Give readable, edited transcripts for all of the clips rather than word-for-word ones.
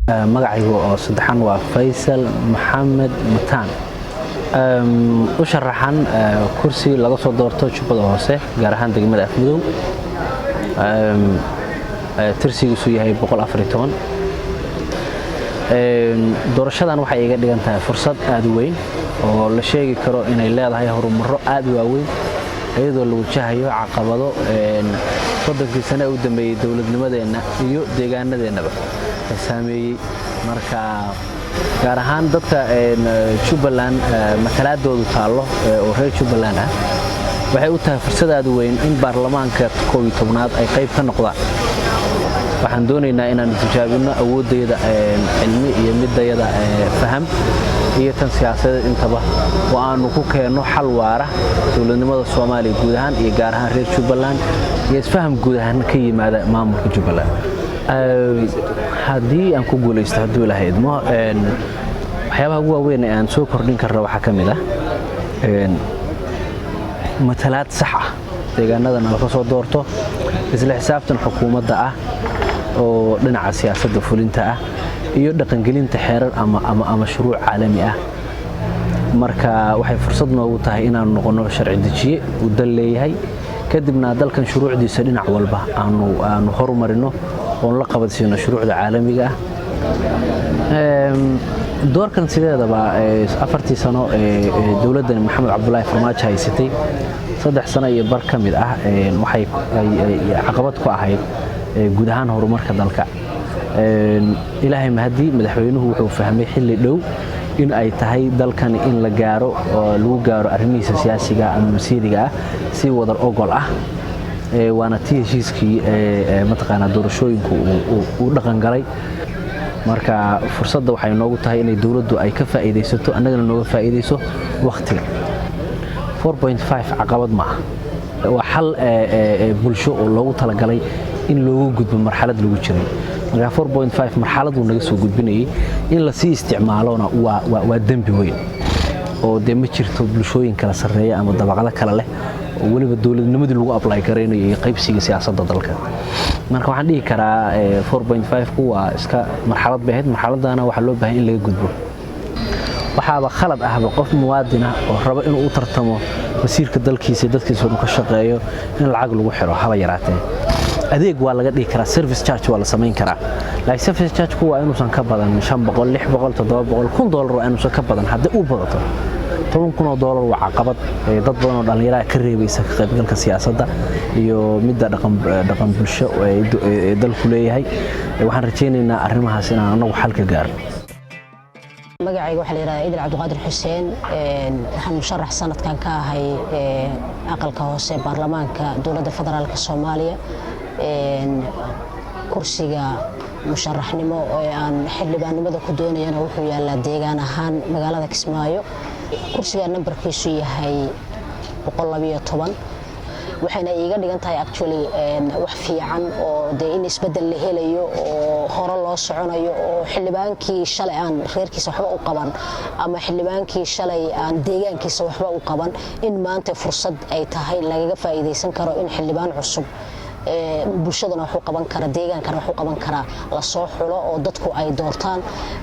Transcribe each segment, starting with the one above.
magacaygu oo saddexan waa Faysal Maxamed Mataan u sharaxan kursi laga soo doorto Jubbada Hoose gaar ahaan degmada Afmadow tirsigiisu yahay 114 doorashadan waxay iga dhigan tahay fursad aad u weyn oo la sheegi karo inay leedahay horumaro aad u waaweyn iyadoo la wajahayo caqabado soddonkii sano u dambeeyay dawladnimadeena iyo deegaanadeennaba saameeyay marka gaar ahaan dadka Jubbaland matalaadoodu taalo oo reer Jubbaland ah waxay u tahay fursad aad u weyn in baarlamaanka 12aad ay qayb ka noqdaan waxaan doonaynaa inaan tijaabino awooddeeda cilmi iyo midayada faham iyo tan siyaasadeed intaba oo aanu ku keenno xal waara dawladnimada Soomaaliya guud ahaan iyo gaar ahaan reer Jubbaland iyo isfaham guud ahaan ka yimaada maamulka Jubbaland haddii aan ku guuleysto hadduu Ilaahay idmo waxyaabaha ugu waaweyn ee aan soo kordhin karno waxaa ka mid ah matalaad sax ah deegaanadana laga soo doorto isla xisaabtan xukuumadda ah oo dhinaca siyaasadda fulinta ah iyo dhaqangelinta xeerar ama shuruuc caalami ah marka waxay fursad noogu tahay inaan noqono sharci dejiye u dal leeyahay kadibna dalkan shuruucdiisa dhinac walba aanu horumarino oo la qabadsiino shuruucda caalamiga ah doorkan sideedaba 4 sano dawladda Maxamed Cabdullaahi Farmaajo haysatay 3 sano iyo bar ka mid ah waxay caqabad ku ahayd guud ahaan horumarka dalka ilaahay mahadi madaxweynuhu wuxuu fahmay xilli dhow in ay tahay dalkan in la gaaro oo lagu gaaro arrimihiisa siyaasiga ama masiiriga ah si wadar ogol ah waana tii heshiiskii mataqaanaa doorashooyinku uu dhaqan galay marka fursadda waxay noogu tahay inay dawladdu ay ka faa'iideysato annagana nooga faa'iideyso waqtiga 4.5 caqabad ma waa xal bulsho oo loogu talagalay in loogu gudbo marxalad lagu jiray marka 4.5 marxalad uu naga soo gudbinayay in la sii isticmaalona waa dambi weyn oo de ma jirto bulshooyin kala sareeya ama dabaqada kala leh oo waliba dawladnimadii lagu apply gareynayo iyo qaybsiga siyaasadda dalka marka waxaan dhihi karaa 4.5 ku waa iska marxalad baahid marxaladana waxa loo baahan in laga gudbo waxaaba khalad ahba qof muwaadin ah oo raba inuu u tartamo wasiirka dalkiisa dadkiisa uu ka shaqeeyo in lacag lagu xiro haba yaraatee adeeg waa laga dhigi karaa service charge waa la sameyn karaa laakiin service charge ku waa inuusan ka badan 500 600 700 $1,000 waa inuusan ka badan haddii uu badato $10,000 waa caqabad dad badan oo dhalinyarada ka reebaysa ka qaybgalka siyaasadda iyo midda dhaqan bulsho ee dalku leeyahay waxaan rajaynaynaa arrimahaas inaan anagu xal ka gaarno magacayga waxa la yiraahdaa Idil Cabdiqaadir Xuseen waxaan musharax sanadkan ka ahay aqalka hoose baarlamaanka dawladda federaalka Soomaaliya kursiga musharaxnimo oo aan xildhibaannimada ku doonayana wuxuu yaalaa deegaan ahaan magaalada Kismaayo kursiga nambarkiisu yahay 112 waxayna iiga dhigan tahay actually wax fiican oo in isbedel la helayo oo hore loo soconayo oo xildhibaankii shalay aan reerkiisa waxba u qaban ama xildhibaankii shalay aan deegaankiisa waxba u qaban in maanta fursad ay tahay laga faa'iideysan karo in xildhibaan cusub bulshadana wuxuu qaban kara deegaankana wuxuu qaban kara la soo xulo oo dadku ay doortaan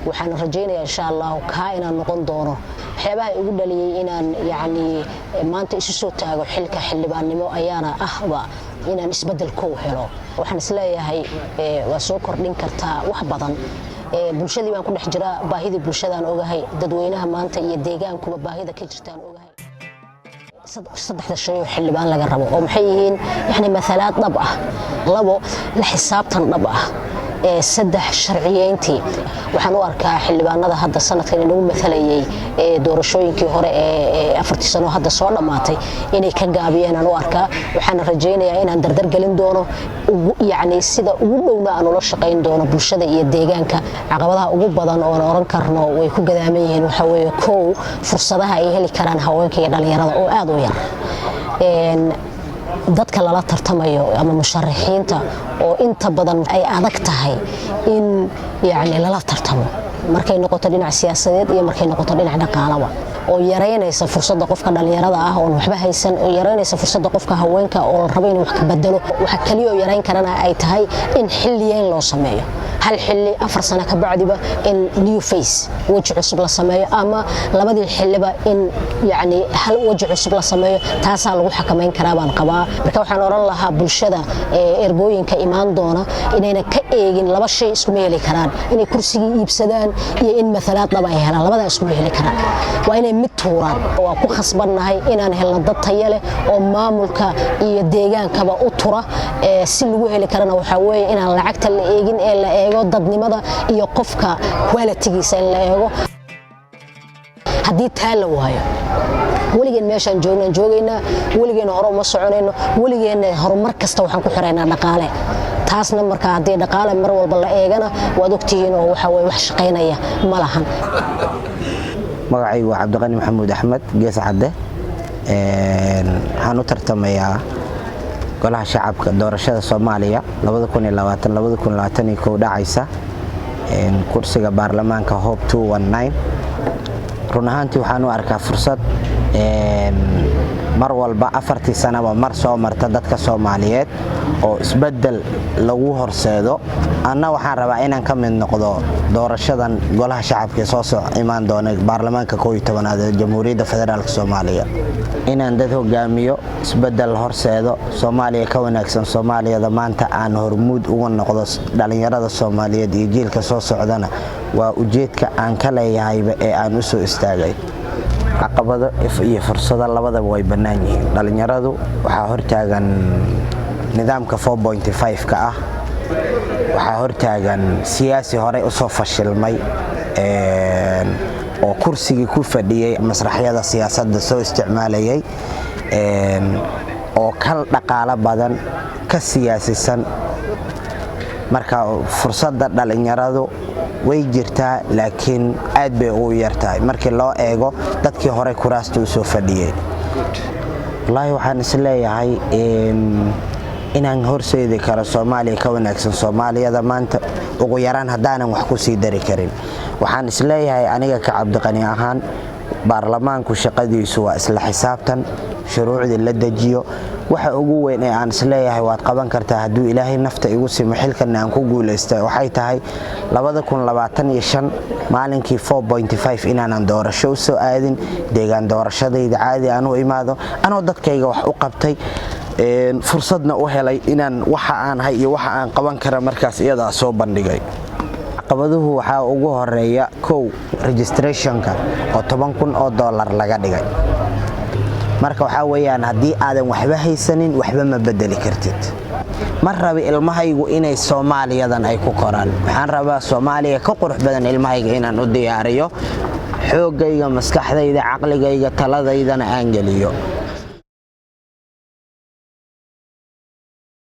waxaan rajaynayaa insha Allah ka inaan noqon doono waxyaabaha ugu dhaliyay inaan maanta isu soo taago xilka xildhibaannimo ayaana ahba inaan isbedel ku helo waxaan isleeyahay waa soo kordhin kartaa wax badan bulshadii baan ku dhex jiraa baahida bulshadaan ogahay dadweynaha maanta iyo deegaankuba baahida ka jirtaan ogahay saddexda shay oo xildhibaan laga rabo oo maxay yihiin matalaad dhab ah labo la xisaabtan dhab ah saddex sharciyeyntii waxaan u arkaa xildhibaanada hadda sanadkan inuu matalayay doorashooyinkii hore ee 4 sano hadda soo dhamaatay inay ka gaabiyeen aan u arkaa waxaan rajaynayaa inaan dardar galin doono sida ugu dhowna aan ula shaqeyn doono bulshada iyo deegaanka caqabadaha ugu badan oo aan oran karno way ku gadaaman yihiin waxa weeye koow fursadaha ay heli karaan haweenka iyo dhalinyarada oo aad u yar dadka lala tartamayo ama musharaxiinta oo inta badan ay adag tahay in lala tartamo markay noqoto dhinac siyaasadeed iyo markay noqoto dhinac dhaqaalaha oo yareynaysa fursadda qofka dhalinyarada ah oo waxba haysan oo yareynaysa fursadda qofka haweenka oo rabo inuu wax ka bedelo waxa kaliya oo yareyn karana ay tahay in xilliyeyn loo sameeyo hal xilli 4 sano ka bacdiba in new face waji cusub la sameeyo ama labadii xilliba in yani hal waji cusub la sameeyo taas lagu xakameyn karaa baan qabaa marka waxaan oran lahaa bulshada ergooyinka imaan doona inayna ka eegin laba shay isku meeli karaan inay kursiga iibsadaan iyo in matalaad laba ay helaan labada isku meeli karaan waa inay mid tuuraan waa ku khasbannahay inaan helno dad tayo leh oo maamulka iyo deegaankaba u tura si lagu heli karana waxa weeye inaan lacagta la eegin ee la eego dadnimada iyo qofka quality-giisa in la eego haddii taa la waayo weligeen meeshaan joogaynaa weligeen hore uma soconayno weligeen horumar kasta waxaan ku xiraynaa dhaqaale taasna marka haddii dhaqaale mar walba la eegana waad ogtihiin oo waxa way wax shaqaynaya ma lahan magacaygu waa Cabdiqani Maxamuud Axmed gees cadde waxaan u tartamayaa golaha shacabka doorashada Soomaaliya 2020-2021 dhacaysa kursiga baarlamaanka Hope 219 run ahaantii waxaan u arkaa fursad mar walba 4 sanaba mar soo marta dadka Soomaaliyeed oo isbedel lagu horseedo anna waxaan rabaa inaan ka mid noqdo doorashadan golaha shacabka soo imaan doona baarlamaanka 11aad ee Jamhuuriyadda Federaalka Soomaaliya inaan dad hogaamiyo isbedel horseedo Soomaaliya ka wanaagsan Soomaaliyada maanta aan hormuud uga noqdo dhalinyarada Soomaaliyeed iyo jiilka soo socdana waa ujeedka aan ka leeyahay ee aan u soo istaagay caqabado iyo fursado labadaba way bannaan yihiin dhalinyaradu waxa hortaagan nidaamka 4.5 ka ah waxa hortaagan siyaasi hore u soo fashilmay oo kursiga ku fadhiyay masraxyada siyaasadda soo isticmaalayay oo kal dhaqaale badan ka siyaasisan marka fursadda dhalinyaradu way jirtaa laakiin aad bay ugu yartahay markii loo eego dadkii hore kuraasta u soo fadhiyay wallahi waxaan isleeyahay inaan horseedi karo Soomaaliya ka wanaagsan Soomaaliyada maanta ugu yaraan hadaanan wax ku sii dari karin waxaan isleeyahay aniga ka Cabdiqani ahaan baarlamaanku shaqadiisu waa isla xisaabtan shuruucda la dajiyo waxa ugu weyn ee aan isleeyahay waad qaban kartaa haduu Ilaahay nafta igu simo xilkan aan ku guuleystay waxay tahay 2025 maalinkii 4.5 inaan doorasho soo aadin deegaan doorashadayda caadi aan u imaado anoo dadkayga wax u qabtay fursadna u helay inaan waxa aan hay iyo waxa aan qaban kara markaas iyada soo bandhigay caqabaduhu waxa ugu horeeya registrationka oo $10,000 laga dhigay marka waxa weeyaan hadii aadan waxba haysanin waxba ma bedeli kartid mar raba ilmahaygu inay Soomaaliyadan ay ku koraan waxaan rabaa Soomaaliya ka qurux badan ilmahayga inaan u diyaariyo xoogayga maskaxdayda caqligayga taladaydana aan geliyo